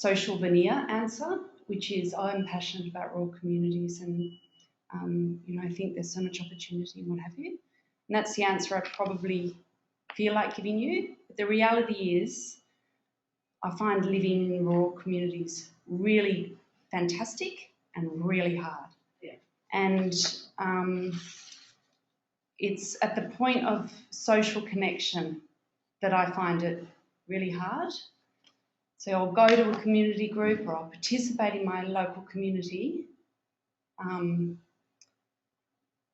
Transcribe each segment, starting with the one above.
social veneer answer, which is I'm passionate about rural communities and I think there's so much opportunity and what have you. And that's the answer I probably feel like giving you. But the reality is I find living in rural communities really fantastic and really hard. Yeah. And it's at the point of social connection that I find it really hard. So I'll go to a community group or I'll participate in my local community.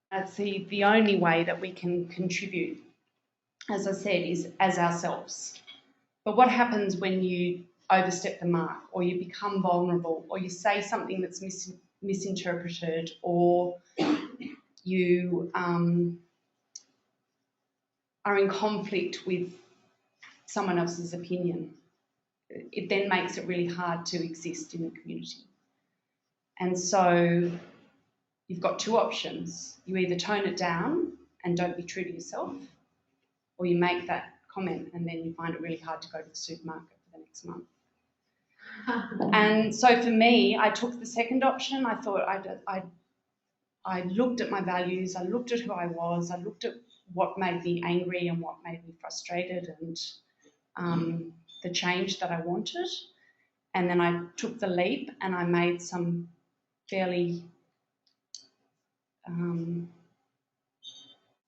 That's the only way that we can contribute, as I said, is as ourselves. But what happens when you overstep the mark or you become vulnerable or you say something that's misinterpreted or you are in conflict with someone else's opinion? It then makes it really hard to exist in the community. And so you've got two options. You either tone it down and don't be true to yourself, or you make that comment and then you find it really hard to go to the supermarket for the next month. And so for me, I took the second option. I thought I looked at my values, I looked at who I was, I looked at what made me angry and what made me frustrated and the change that I wanted. And then I took the leap and I made some fairly,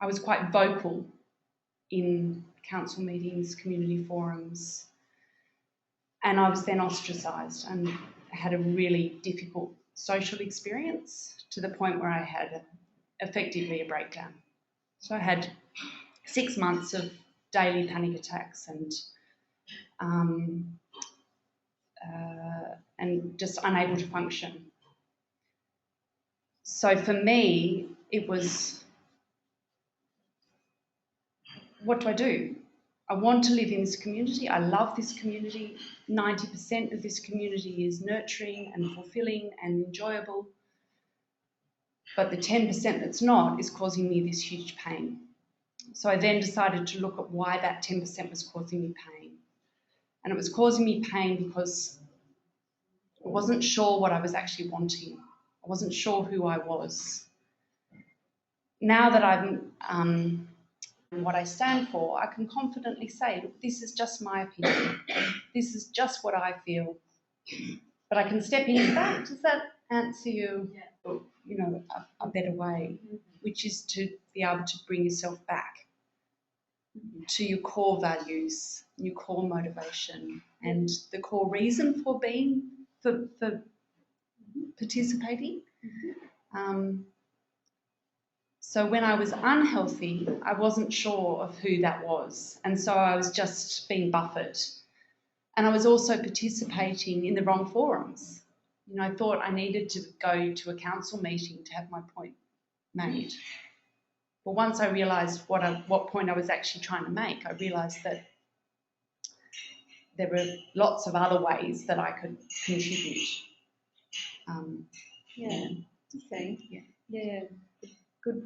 I was quite vocal in council meetings, community forums, and I was then ostracised and had a really difficult social experience to the point where I had effectively a breakdown. So I had 6 months of daily panic attacks and just unable to function. So for me, it was, what do? I want to live in this community. I love this community. 90% of this community is nurturing and fulfilling and enjoyable. But the 10% that's not is causing me this huge pain. So I then decided to look at why that 10% was causing me pain. And it was causing me pain because I wasn't sure what I was actually wanting. I wasn't sure who I was. Now that I'm what I stand for, I can confidently say, look, this is just my opinion. This is just what I feel. But I can step into that. Does that answer you? Yeah. A better way, which is to be able to bring yourself back to your core values, your core motivation, and the core reason for participating. So when I was unhealthy, I wasn't sure of who that was. And so I was just being buffered. And I was also participating in the wrong forums. I thought I needed to go to a council meeting to have my point made. But once I realised what point I was actually trying to make, I realised that there were lots of other ways that I could contribute. Yeah. Good